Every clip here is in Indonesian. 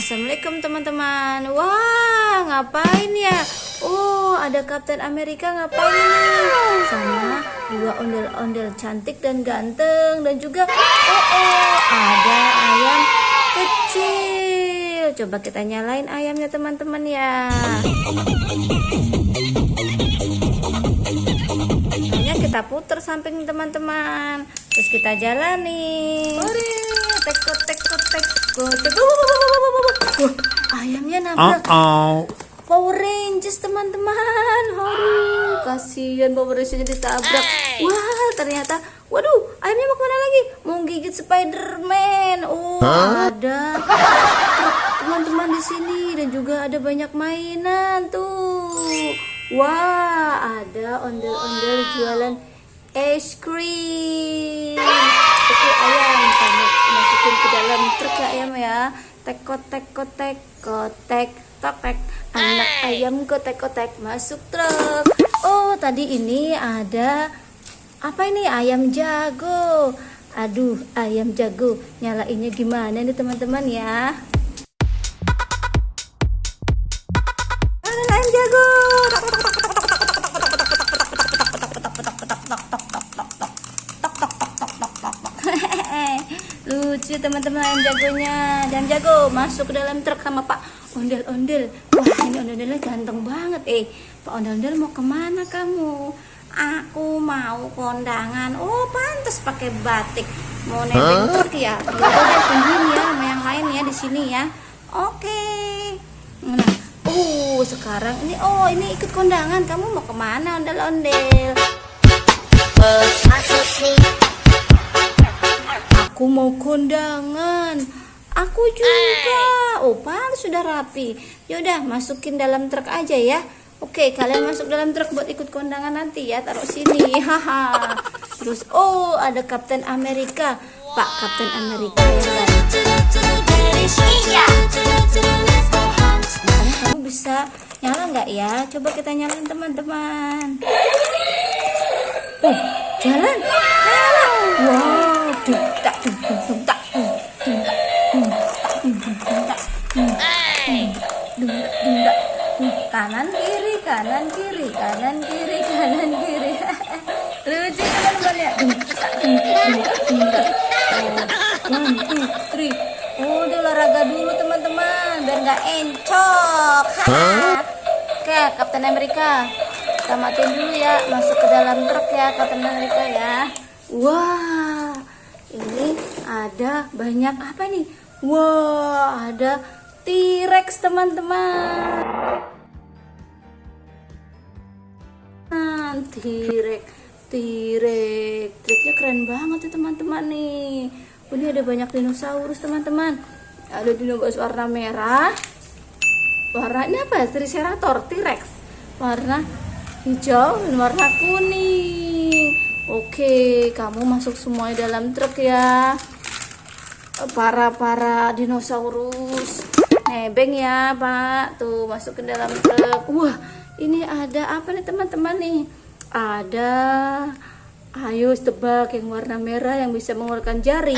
Assalamualaikum teman-teman. Wah, ngapain ya? Oh, ada Kapten Amerika ngapain ini? Sama dua ondel-ondel cantik dan ganteng. Dan juga ada ayam kecil. Coba kita nyalain ayamnya teman-teman ya. Hanya kita putar samping teman-teman. Terus kita jalani. Wah, ayamnya nabrak Power Rangers teman-teman. Aduh, kasihan Power Rangers ditabrak. Wah, ternyata waduh, ayamnya mau kemana lagi? Mau gigit Spider-Man. Oh, ada teman-teman di sini dan juga ada banyak mainan tuh. Wah, ada ondel-ondel jualan es krim. Oke, ayam kamu masukin ke dalam truk ya ayam ya. Tek-kotek, tek, anak ayam kotek-kotek masuk truk. Oh, tadi ini ada apa ini? Ayam jago. Aduh, ayam jago. Nyalainnya gimana nih teman-teman ya? Ayam jago. Lucu teman-teman ayam jagonya. Dan jago masuk ke dalam truk sama Pak Ondel-ondel. Wah, ini ondel-ondelnya ganteng banget. Pak Ondel-ondel mau kemana kamu? Aku mau kondangan. Oh, pantas pakai batik. Mau nebeng truk ya? Udah tungguin ya sama yang lain ya di sini ya. Oke. Nah, sekarang ini ini ikut kondangan. Kamu mau kemana ondel-ondel? Aku mau kondangan. Aku juga. Oh, Pak sudah rapi. Yaudah, masukin dalam truk aja ya. Oke, kalian masuk dalam truk buat ikut kondangan nanti ya. Taruh sini. Haha. Terus ada Kapten Amerika. Pak Kapten Amerika ya. Kamu bisa nyala nggak ya? Coba kita nyalain teman-teman. Jalan. Wow, kanan kiri. Lucu teman-teman ya. 1, 2, 3. Udah olahraga dulu teman-teman biar nggak encok. Oke, Kapten Amerika, kita matiin dulu ya. Masuk ke dalam truk ya Kapten Amerika ya. Wah, ini ada banyak apa nih? Wah, ada T-Rex teman-teman. T-Rex, triknya keren banget ya teman-teman nih. Ini ada banyak dinosaurus teman-teman. Ada dinosaurus warna merah. Warna ini apa? Triceratops, T-Rex. Warna hijau dan warna kuning. Oke, kamu masuk semua dalam truk ya. Para dinosaurus. Nebeng ya, Pak. Tuh, masuk ke dalam truk. Wah, ini ada apa nih teman-teman nih? Ada, ayo tebak, yang warna merah yang bisa mengeluarkan jaring.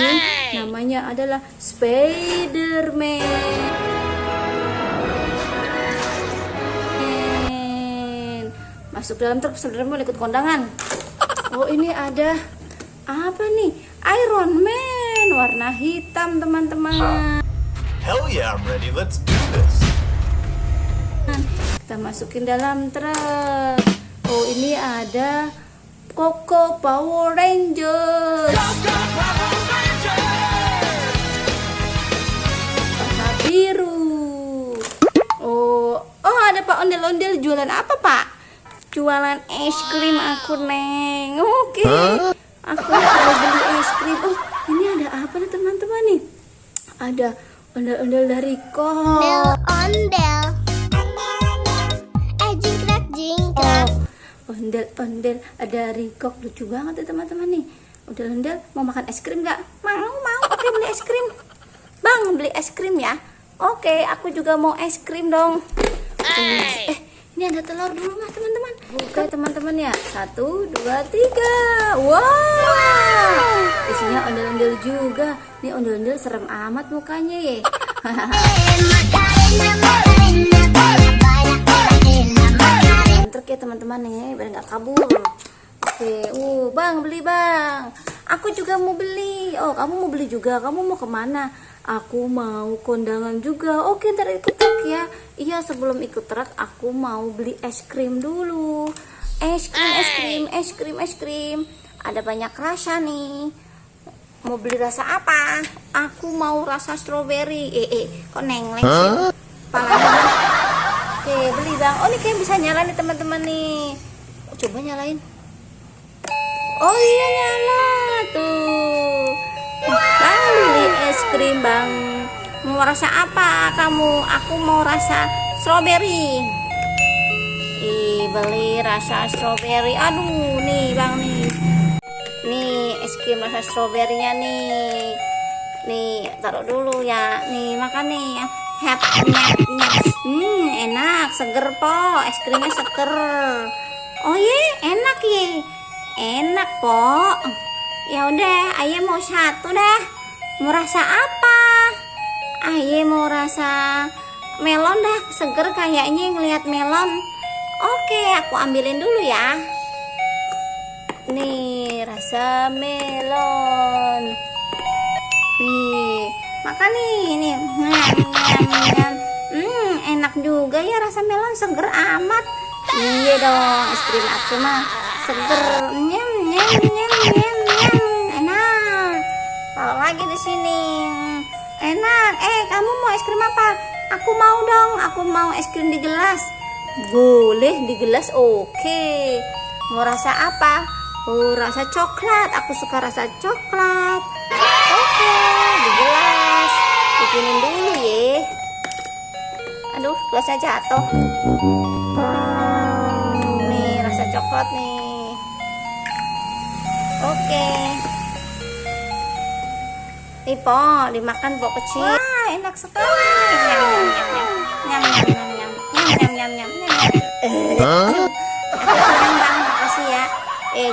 Namanya adalah Spider-Man. Masuk dalam truk, Spider-Man ikut kondangan. Oh, ini ada apa nih? Iron Man warna hitam teman-teman. Hell yeah, I'm ready. Let's do this. Kita masukin dalam truk. Oh, ini ada Koko Power Rangers. Warna biru. Oh, ada Pak Ondel-ondel jualan apa, Pak? Jualan es krim aku, Neng. Oke. Aku mau beli es krim. Oh, ini ada apa nih teman-teman nih? Ada ondel-ondel dari kok. Ondel-ondel ada Rikok. Lucu banget ya teman-teman nih. Ondel-ondel mau makan es krim nggak? Mau. Oke, beli es krim. Bang, beli es krim ya. Oke, aku juga mau es krim dong. Ini ada telur dulu mah teman-teman. Oke teman-teman ya. 1, 2, 3. Wow. Isinya ondel-ondel juga. Ini ondel-ondel serem amat mukanya ya. Truk ya teman-teman nih, biar nggak kabur. Oke, bang beli bang. Aku juga mau beli. Oh, kamu mau beli juga? Kamu mau kemana? Aku mau kondangan juga. Oke, ntar ikut truk ya. Iya, sebelum ikut truk aku mau beli es krim dulu. Es krim. Ada banyak rasa nih. Mau beli rasa apa? Aku mau rasa strawberry. Kok nengleng sih? Palanya. Oke, beli bang. Oh, ini kayak bisa nyala nih teman-teman nih. Coba nyalain. Oh iya, nyala tuh. Bang, beli es krim bang. Mau rasa apa kamu? Aku mau rasa strawberry. Beli rasa strawberry. Aduh, nih bang nih. Nih es krim rasa strawberry-nya nih. Nih, taruh dulu ya. Nih, makan nih. Enak, seger po. Es krimnya seger. Oh iya, enak ya. Enak po. Ya udah, ayah mau satu dah. Mau rasa apa? Ayah mau rasa melon dah. Seger kayaknya ngelihat melon. Oke, aku ambilin dulu ya. Nih, rasa melon. Nih, makan nih. Enak juga ya rasa melon, seger amat. Iya dong, es krim aku mah seger. Enak. Kalau lagi di sini. Enak. Kamu mau es krim apa? Aku mau dong. Aku mau es krim di gelas. Boleh di gelas, oke. Mau rasa apa? Oh, rasa coklat. Aku suka rasa coklat. Oke, di gelas. Bikinin dulu ya. Aduh, gelasnya jatuh. Nih, rasa coklat nih. Oke. Nih, Po, dimakan Po kecil. Wah, enak sekali. Nyam. Bang, makasih ya.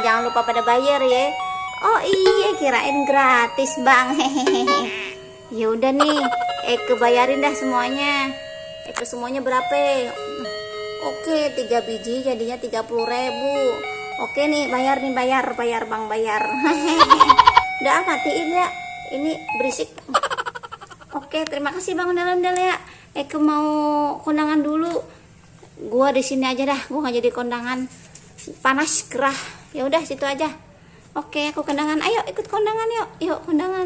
Jangan lupa pada bayar ya. Oh iya, kirain gratis bang. Ya udah nih, kebayarin dah semuanya. Semuanya berapa? Oke, 3 biji jadinya 30.000. Oke nih, bayar bang, bayar. Udah, matiin ya. Ini berisik. Oke, terima kasih bang ondel-ondel ya. Mau kondangan dulu. Gua di sini aja dah, gua nggak jadi kondangan. Panas, gerah. Ya udah, situ aja. Oke, aku kondangan. Ayo ikut kondangan yuk. Yuk kondangan.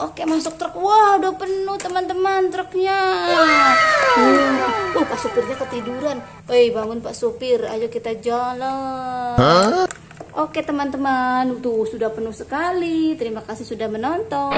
Oke, masuk truk. Wah, udah penuh teman-teman truknya. Pak supirnya ketiduran. Bangun Pak supir. Ayo kita jalan. Oke teman-teman, tuh sudah penuh sekali. Terima kasih sudah menonton.